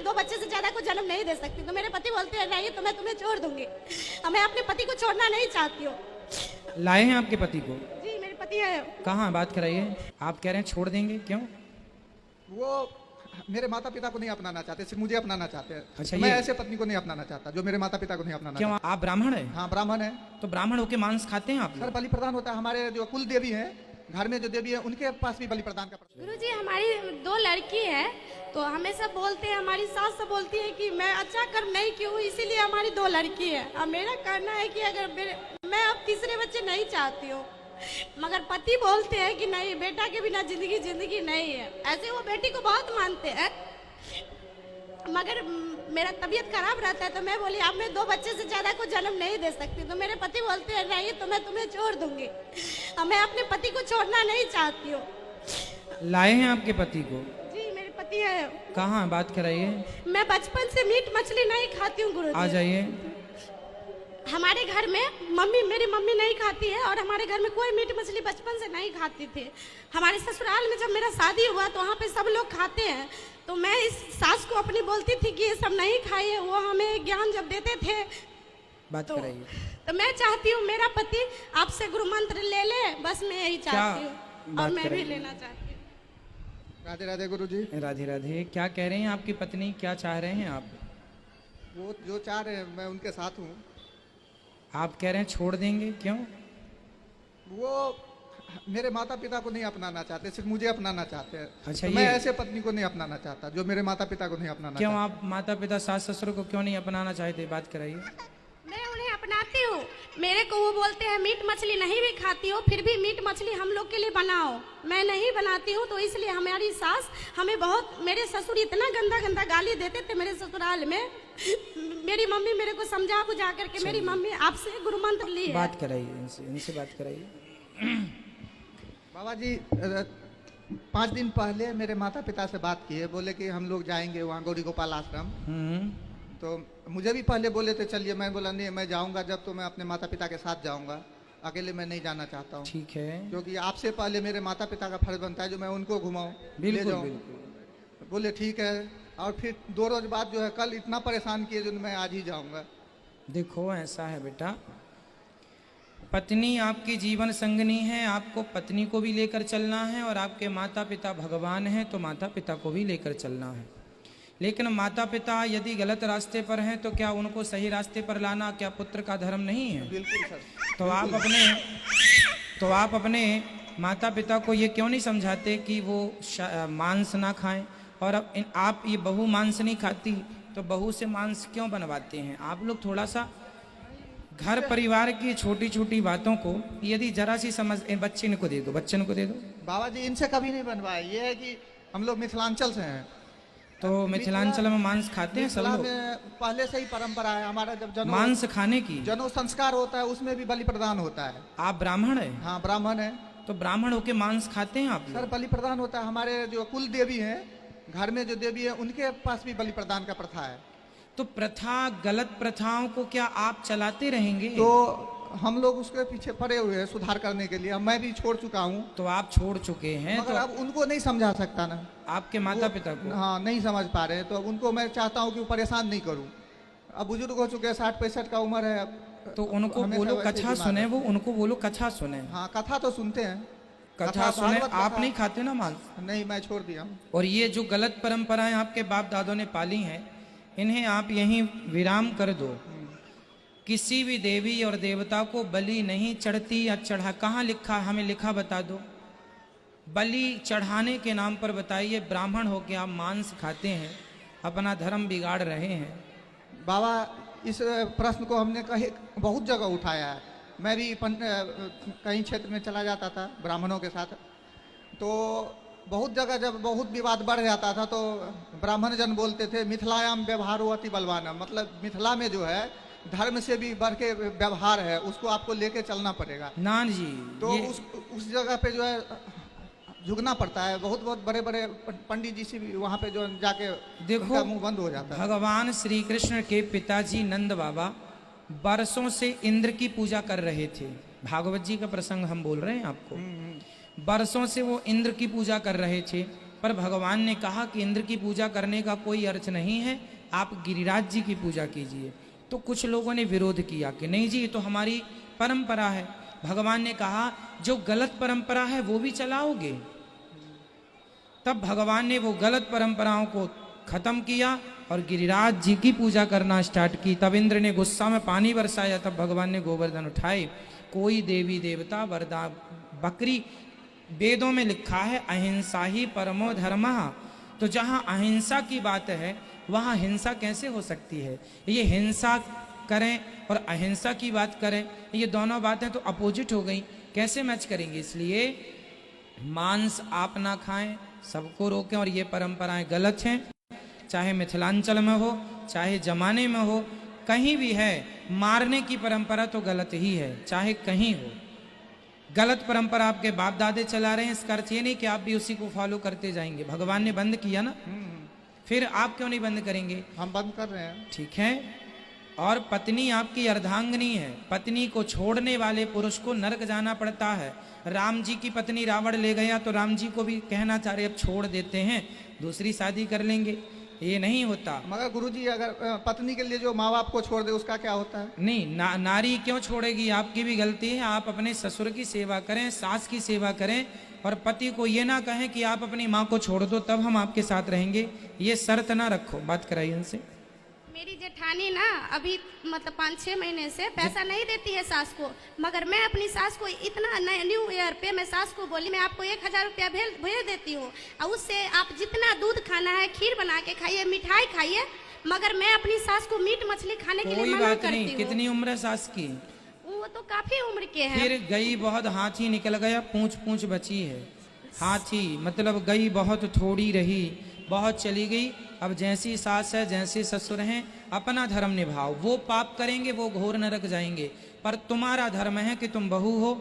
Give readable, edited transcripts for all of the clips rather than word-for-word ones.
मैं 2 बच्चे से ज्यादा को जन्म नहीं दे सकती। तो मेरे पति बोलते हैं नहीं तो मैं तुम्हें छोड़ दूंगी। मैं अपने पति को छोड़ना नहीं चाहती हूँ। लाए हैं आपके पति को? जी मेरे पति है। कहाँ बात कराइए। आप कह रहे हैं छोड़ देंगे, क्यों? वो मेरे माता पिता को नहीं अपनाना चाहते, सिर्फ मुझे अपनाना चाहते हैं। अच्छा, मैं ये- ऐसे पत्नी को नहीं अपनाना चाहता जो मेरे माता पिता को नहीं अपनाना क्यों, चाहता। आप ब्राह्मण है? हाँ ब्राह्मण है। तो ब्राह्मण होके मांस खाते हैं आप सर लोग? बलि प्रदान होता है, हमारे जो कुल देवी है, घर में जो देवी है उनके पास भी बलि प्रदान का गुरुजी हमारी 2 लड़की है, तो हमेशा बोलते हैं, हमारी सास सब बोलती है कि मैं अच्छा कर्म नहीं की हूँ, इसीलिए हमारी 2 लड़की है। अब मेरा कहना है कि अगर मैं अब तीसरे बच्चे नहीं चाहती हूँ, मगर पति बोलते हैं कि नहीं बेटा के बिना जिंदगी नहीं है। ऐसे वो बेटी को बहुत मानते हैं, मगर मेरा तबीयत खराब रहता है तो मैं बोली अब मैं 2 बच्चे से ज्यादा को जन्म नहीं दे सकती। तो मेरे पति बोलते हैं नहीं तो मैं तुम्हें छोड़ दूंगी। अब मैं अपने पति को छोड़ना नहीं चाहती हूँ। लाए हैं आपके पति को? जी मेरे पति है। कहाँ बात कराइए। मैं बचपन से मीट मछली नहीं खाती हूँ गुरुजी। आ जाइए। हमारे घर में मेरी मम्मी नहीं खाती है और हमारे घर में कोई मीट मछली बचपन से नहीं खाती थी। हमारे ससुराल में जब मेरा शादी हुआ तो वहाँ पे सब लोग खाते हैं, तो मैं इस सास को अपनी बोलती थी कि ये सब नहीं खाइए। वो हमें ज्ञान जब देते थे बात तो, कराइए। तो मैं चाहती हूँ मेरा पति आपसे गुरु मंत्र ले ले, बस मैं यही चाहती हूँ और बात मैं भी कराइए। लेना चाहती हूँ। राधे राधे गुरु जी। राधे राधे। क्या कह रहे हैं आपकी पत्नी, क्या चाह रहे हैं आप? वो जो चाह रहे हैं मैं उनके साथ हूँ। आप कह रहे हैं छोड़ देंगे, क्यों? वो मेरे माता पिता को नहीं अपनाना चाहते, सिर्फ मुझे अपनाना चाहते हैं। अच्छा, तो मैं ये- ऐसे पत्नी को नहीं अपनाना चाहता जो मेरे माता पिता को नहीं अपनाना क्यों चाहता। आप माता पिता सास ससुर को क्यों नहीं अपनाना चाहते? बात कराइए। मैं उन्हें अपनाती हूँ। मेरे को वो बोलते हैं मीट मछली नहीं भी खाती हो, फिर भी मीट मछली हम लोग के लिए बनाओ। मैं नहीं बनाती हूँ, तो इसलिए हमारी सास हमें बहुत, मेरे ससुर इतना गंदा गाली देते थे मेरे ससुराल में। मेरी मम्मी मेरे को समझा बुझा करके मेरी मम्मी आपसे गुरु मंत्र ली है। बात कराइए, इनसे बात कराइए। बाबा जी 5 दिन पहले मेरे माता पिता से बात की है, बोले कि हम लोग जाएंगे वहाँ गौरी गोपाल आश्रम। तो मुझे भी पहले बोले थे चलिए, मैं बोला नहीं मैं जाऊंगा जब तो मैं अपने माता पिता के साथ जाऊंगा, अकेले मैं नहीं जाना चाहता हूँ। ठीक है। क्योंकि आपसे पहले मेरे माता पिता का फर्ज बनता है जो मैं उनको घुमाऊं, ले बिल्कुल जाऊं। बिल्कुल। बोले ठीक है, और फिर 2 रोज बाद जो है कल इतना परेशान किए जो मैं आज ही जाऊंगा। देखो ऐसा है बेटा, पत्नी आपकी जीवन संगनी है, आपको पत्नी को भी लेकर चलना है, और आपके माता पिता भगवान हैं तो माता पिता को भी लेकर चलना है। लेकिन माता पिता यदि गलत रास्ते पर हैं तो क्या उनको सही रास्ते पर लाना क्या पुत्र का धर्म नहीं है? बिल्कुल सर। तो आप अपने माता पिता को ये क्यों नहीं समझाते कि वो मांस ना खाएं? और अब आप ये बहू मांस नहीं खाती तो बहू से मांस क्यों बनवाते हैं? आप लोग थोड़ा सा घर परिवार की छोटी छोटी बातों को यदि जरा सी समझ, बच्चन को दे दो। बाबा जी इनसे कभी नहीं बनवाए। ये है कि हम लोग मिथिलांचल से हैं, तो मिथिलांचल में मांस खाते हैं सब मिथिला लोग। में पहले से ही परंपरा है हमारा। जब मांस खाने की जनो संस्कार होता है उसमें भी बलि प्रदान होता है। आप ब्राह्मण है? हाँ ब्राह्मण है। तो ब्राह्मण होके मांस खाते हैं आप सर लोग? बलि प्रदान होता है, हमारे जो कुल देवी है, घर में जो देवी है उनके पास भी बलि प्रदान का प्रथा है। तो प्रथा, गलत प्रथाओं को क्या आप चलाते रहेंगे? तो हम लोग उसके पीछे पड़े हुए हैं सुधार करने के लिए। मैं भी छोड़ चुका हूँ, तो आप छोड़ चुके हैं मगर तो अब उनको नहीं समझा सकता ना। आपके माता पिता को? हाँ नहीं समझ पा रहे, तो अब उनको मैं चाहता हूँ कि परेशान नहीं करूँ। अब बुजुर्ग हो चुके हैं, 60-65 का उम्र है। अब तो उनको हमेशा बोलो वैसे ही कथा बीमार सुने, रहते वो हैं। उनको बोलो कथा सुने। हाँ कथा तो सुनते हैं। कथा सुने। भागवत आप कथा- नहीं खाते ना मांस? नहीं मैं छोड़ दिया हूँ। और ये जो गलत परंपराएं आपके बाप दादों ने पाली हैं, इन्हें आप यहीं विराम कर दो। किसी भी देवी और देवता को बलि नहीं चढ़ती या चढ़ा, कहाँ लिखा, हमें लिखा बता दो। बलि चढ़ाने के नाम पर बताइए, ब्राह्मण होके आप मांस खाते हैं, अपना धर्म बिगाड़ रहे हैं। बाबा इस प्रश्न को हमने कहीं बहुत जगह उठाया है। मैं भी कहीं क्षेत्र में चला जाता था ब्राह्मणों के साथ, तो बहुत जगह जब बहुत विवाद बढ़ जाता था तो ब्राह्मण जन बोलते थे मिथिलायाम व्यवहारो अति बलवान, मतलब मिथिला में जो है धर्म से भी बढ़ के व्यवहार है, उसको आपको लेके चलना पड़ेगा। नान जी तो ये उस जगह पे जो है झुकना पड़ता है। बहुत बहुत बड़े बड़े पंडित जी से भी वहाँ पे जो जाके देखो, उनका मुंह बंद हो जाता है। भगवान श्री कृष्ण के पिताजी नंद बाबा बरसों से इंद्र की पूजा कर रहे थे। भागवत जी का प्रसंग हम बोल रहे हैं आपको। बरसों से वो इंद्र की पूजा कर रहे थे, पर भगवान ने कहा कि इंद्र की पूजा करने का कोई अर्थ नहीं है, आप गिरिराज जी की पूजा कीजिए। तो कुछ लोगों ने विरोध किया कि नहीं जी, ये तो हमारी परंपरा है। भगवान ने कहा जो गलत परंपरा है वो भी चलाओगे। तब भगवान ने वो गलत परंपराओं को खत्म किया और गिरिराज जी की पूजा करना स्टार्ट की। तब इंद्र ने गुस्सा में पानी बरसाया, तब भगवान ने गोवर्धन उठाए। कोई देवी देवता वरदा बकरी, वेदों में लिखा है अहिंसा ही परमो धर्मः। तो जहाँ अहिंसा की बात है वहाँ हिंसा कैसे हो सकती है? ये हिंसा करें और अहिंसा की बात करें, ये दोनों बातें तो अपोजिट हो गई, कैसे मैच करेंगे? इसलिए मांस आप ना खाएं, सबको रोकें, और ये परंपराएं गलत हैं। चाहे मिथिलांचल में हो, चाहे जमाने में हो, कहीं भी है, मारने की परंपरा तो गलत ही है, चाहे कहीं हो। गलत परंपरा आपके बाप दादे चला रहे हैं, इसका अर्थ ये नहीं कि आप भी उसी को फॉलो करते जाएंगे। भगवान ने बंद किया ना, फिर आप क्यों नहीं बंद करेंगे? हम बंद कर रहे हैं। ठीक है। और पत्नी आपकी अर्धांगिनी है, पत्नी को छोड़ने वाले पुरुष को नरक जाना पड़ता है। राम जी की पत्नी रावण ले गया तो राम जी को भी कहना चाह रहे अब छोड़ देते हैं, दूसरी शादी कर लेंगे, ये नहीं होता। मगर गुरुजी अगर पत्नी के लिए जो माँ बाप को छोड़ दे उसका क्या होता है? नहीं, नारी क्यों छोड़ेगी? आपकी भी गलती है। आप अपने ससुर की सेवा करें, सास की सेवा करें, और पति को ये ना कहें कि आप अपनी माँ को छोड़ दो तब हम आपके साथ रहेंगे, ये शर्त ना रखो। बात कराइए उनसे। मेरी जेठानी ना अभी मतलब 5-6 महीने से पैसा नहीं देती है सास को, मगर मैं अपनी सास को इतना न्यू ईयर पे मैं सास को बोली मैं आपको 1000 रुपया भेज देती हूँ, और उससे आप जितना दूध खाना है खीर बना के खाइए, मिठाई खाइए, मगर मैं अपनी सास को मीट मछली खाने के लिए कोई मना बात करती नहीं। हूँ। कितनी उम्र है सास की? वो तो काफी उम्र के हैं। फिर गई बहुत, हाथी निकल गया, पूंछ पूंछ बची है। हाथी मतलब गई बहुत थोड़ी रही, बहुत चली गई। अब जैसी सास है, जैसे ससुर हैं, अपना धर्म निभाओ। वो पाप करेंगे, वो घोर नरक जाएंगे, पर तुम्हारा धर्म है कि तुम बहू हो।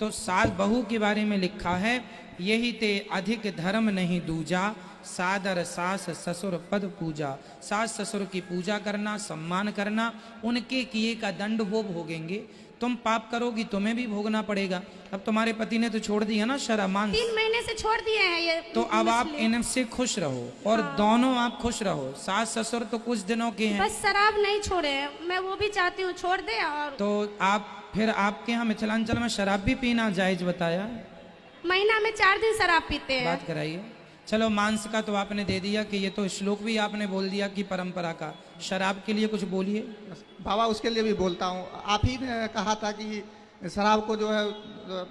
तो सास बहू के बारे में लिखा है यही ते अधिक धर्म नहीं दूजा, सादर सास ससुर पद पूजा। सास ससुर की पूजा करना, सम्मान करना, उनके किए का दंड वो भोगेंगे। तुम पाप करोगी तुम्हें भी भोगना पड़ेगा। अब तुम्हारे पति ने तो छोड़ दिया ना शराब, मांस 3 महीने से छोड़ दिए हैं ये। तो अब आप इनसे खुश रहो, और दोनों आप खुश रहो। सास ससुर तो कुछ दिनों के हैं, बस शराब नहीं छोड़े हैं, मैं वो भी चाहती हूँ छोड़ दे। और तो आप फिर आपके यहाँ मिथिलांचल में शराब भी पीना जायज बताया? महीना में 4 दिन शराब पीते हैं। बात कराइए। चलो मांस का तो आपने दे दिया कि ये तो श्लोक भी आपने बोल दिया कि परंपरा का। शराब के लिए कुछ बोलिए। बाबा उसके लिए भी बोलता हूँ। आप ही ने कहा था कि शराब को जो है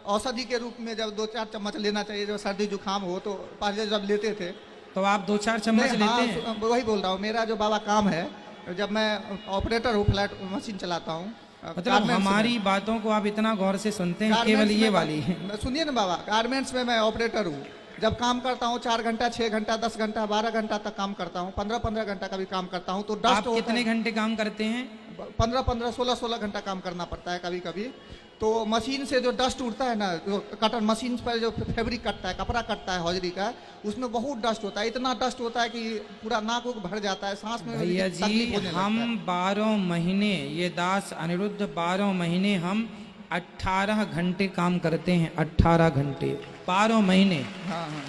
औषधि के रूप में जब 2-4 चम्मच लेना चाहिए, जब सर्दी जुकाम हो तो पहले जब लेते थे। तो आप 2-4 चम्मच लेते हैं? वही बोल रहा हूँ। मेरा जो बाबा काम है, जब मैं ऑपरेटर हूँ, फ्लैट मशीन चलाता हूँ। मतलब हमारी बातों को आप इतना गौर से सुनते हैं, केवल ये वाली है। सुनिए ना बाबा, गारमेंट्स में मैं ऑपरेटर हूँ। जब काम करता हूँ 4 घंटा, 6 घंटा, 10 घंटा, 12 घंटा तक काम करता हूँ, 15-15 घंटा का भी काम करता हूँ। तो डस्ट आप कितने घंटे काम करते हैं? 15-15, 16-16 घंटा काम करना पड़ता है कभी कभी। तो मशीन से जो डस्ट उड़ता है ना, जो कटर मशीन पर जो फैब्रिक कटता है, कपड़ा कटता है हौजरी का, उसमें बहुत डस्ट होता है। इतना डस्ट होता है कि पूरा नाक भर जाता है, सांस में भैया जी हम 12 महीने, ये दास अनिरुद्ध 12 महीने हम 18 घंटे काम करते हैं। 18 घंटे 12 महीने। हाँ हाँ।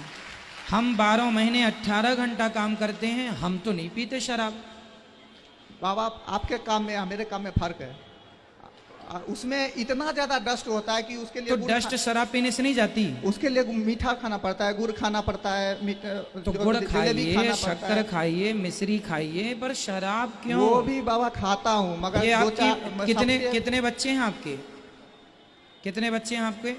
हम 12 महीने 18 घंटा काम करते हैं। हम तो नहीं पीते शराब। बाबा आपके काम में मेरे काम में फर्क है। उसमें इतना ज्यादा डस्ट होता है कि उसके लिए तो डस्ट शराब पीने से नहीं जाती? उसके लिए मीठा खाना पड़ता है, गुड़ खाना पड़ता है, तो गुड़ खाइए, शक्कर खाइए, मिश्री खाइए, पर शराब क्यों? वो भी बाबा खाता हूँ, मगर ये आपकी कितने बच्चे हैं आपके? कितने बच्चे हैं आपके?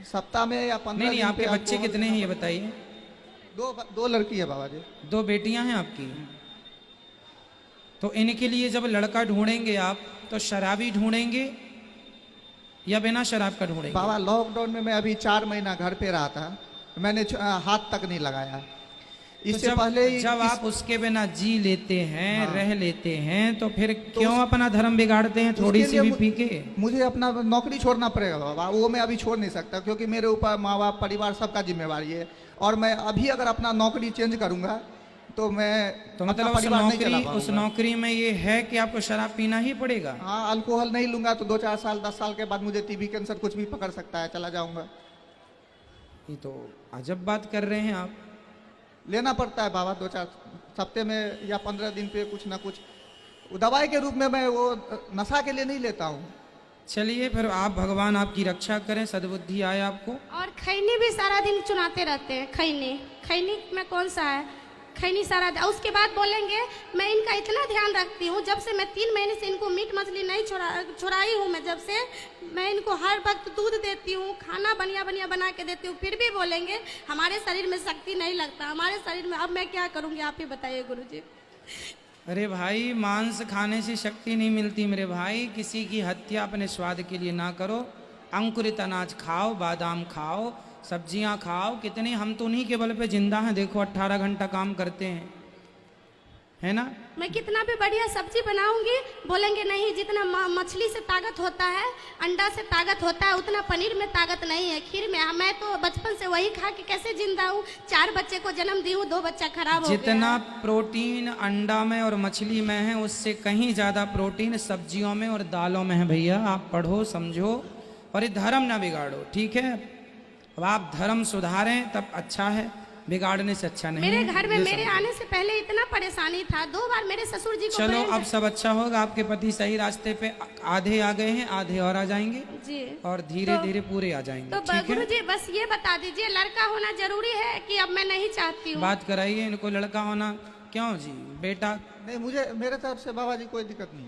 सप्ताह में या 15 नहीं, आपके बच्चे कितने हैं ये बताइए? 2 लड़की है बाबा जी। 2 बेटियां हैं आपकी। तो इनके लिए जब लड़का ढूंढेंगे आप, तो शराबी ढूंढेंगे या बिना शराब का ढूंढेंगे? बाबा लॉकडाउन में मैं अभी 4 महीना घर पे रहा था, मैंने हाथ तक नहीं लगाया। इससे तो पहले जब आप उसके बिना जी लेते हैं, हाँ, रह लेते हैं, तो फिर क्यों अपना धर्म बिगाड़ते हैं थोड़ी सी भी पी के? मुझे अपना नौकरी छोड़ना पड़ेगा बाबा, वो मैं अभी छोड़ नहीं सकता, क्योंकि मेरे ऊपर माँ बाप, परिवार सबका जिम्मेवारी है। और मैं अभी अगर अपना नौकरी चेंज करूंगा तो मैं तो मतलब उस नौकरी में ये है कि आपको शराब पीना ही पड़ेगा? हाँ, अल्कोहल नहीं लूंगा तो 2-4 साल 10 साल के बाद मुझे टीबी कैंसर कुछ भी पकड़ सकता है, चला जाऊंगा। ये तो अजब बात कर रहे हैं आप। लेना पड़ता है बाबा, 2-4 हफ्ते में या 15 दिन पे कुछ ना कुछ। वो दवाई के रूप में मैं वो नशा के लिए नहीं लेता हूँ। चलिए फिर आप, भगवान आपकी रक्षा करें, सद्बुद्धि आए आपको। और खैनी भी सारा दिन चुनाते रहते हैं। खैनी खैनी में कौन सा है, खैनी सारा उसके बाद बोलेंगे मैं इनका इतना ध्यान रखती हूँ, जब से मैं 3 महीने से इनको मीट मछली नहीं छुड़ाई हूँ, मैं जब से मैं इनको हर वक्त दूध देती हूँ, खाना बढ़िया बढ़िया बना के देती हूँ, फिर भी बोलेंगे हमारे शरीर में शक्ति नहीं लगता, हमारे शरीर में। अब मैं क्या करूँगी, आप ही बताइए गुरुजी। अरे भाई, मांस खाने से शक्ति नहीं मिलती मेरे भाई। किसी की हत्या अपने स्वाद के लिए ना करो। अंकुरित अनाज खाओ, बादाम खाओ, सब्जियां खाओ। कितने हम तो उन्हीं के बल पे जिंदा हैं। देखो 18 घंटा काम करते हैं, है ना। मैं कितना भी बढ़िया सब्जी बनाऊंगी, बोलेंगे नहीं, जितना मछली से ताकत होता है, अंडा से ताकत होता है, उतना पनीर में ताकत नहीं है, खीर में। मैं तो बचपन से वही खा के कैसे जिंदा हूँ। 4 बच्चे को जन्म दी हूँ, 2 बच्चा खराब हो गया। जितना प्रोटीन अंडा में और मछली में है, उससे कहीं ज्यादा प्रोटीन सब्जियों में और दालों में है भैया। आप पढ़ो, समझो और ये धर्म ना बिगाड़ो, ठीक है। अब आप धर्म सुधारें तब अच्छा है, बिगाड़ने से अच्छा नहीं। मेरे घर में ये मेरे समझो। आने से पहले इतना परेशानी था, 2 बार मेरे ससुर जी को चलो ब्रेन- अब सब अच्छा होगा। आपके पति सही रास्ते पे आधे आ गए हैं, आधे और आ जाएंगे जी। और धीरे धीरे पूरे आ जाएंगे, तो ठीक गुरु है। जी बस ये बता दीजिए, लड़का होना जरूरी है कि अब मैं नहीं चाहती हूँ। बात कराइए इनको, लड़का होना क्यों जी, बेटा। नहीं, मुझे मेरे तरफ से बाबा जी कोई दिक्कत नहीं।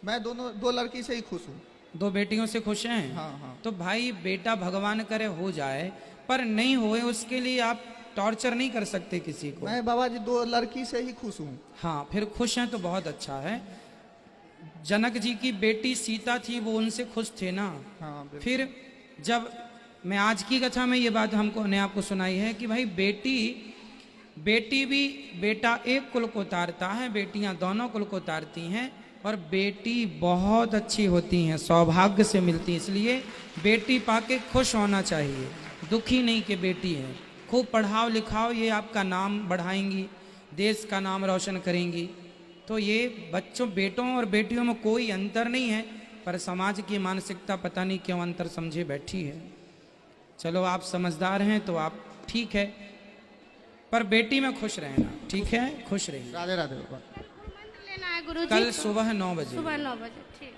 मैं 2 लड़की से ही खुश हूँ। 2 बेटियों से खुश हैं। हाँ हाँ। तो भाई बेटा भगवान करे हो जाए, पर नहीं होए उसके लिए आप टॉर्चर नहीं कर सकते किसी को। मैं बाबा जी 2 लड़की से ही खुश हूँ। हाँ, फिर खुश हैं तो बहुत अच्छा है। जनक जी की बेटी सीता थी, वो उनसे खुश थे ना। हाँ बिल्कुल। फिर जब मैं आज की कथा में ये बात ने आपको सुनाई है कि भाई बेटी भी, बेटा एक कुल को तारता है, बेटियां दोनों कुल को तारती हैं, और बेटी बहुत अच्छी होती हैं, सौभाग्य से मिलती है। इसलिए बेटी पाके खुश होना चाहिए, दुखी नहीं कि बेटी है। खूब पढ़ाओ लिखाओ, ये आपका नाम बढ़ाएंगी, देश का नाम रोशन करेंगी। तो ये बच्चों, बेटों और बेटियों में कोई अंतर नहीं है, पर समाज की मानसिकता पता नहीं क्यों अंतर समझे बैठी है। चलो आप समझदार हैं तो आप ठीक है, पर बेटी में खुश रहना, ठीक है, खुश रहिए। राधे राधे बाबा। मंत्र लेना है गुरु जी। कल सुबह 9 बजे। सुबह 9 बजे, ठीक।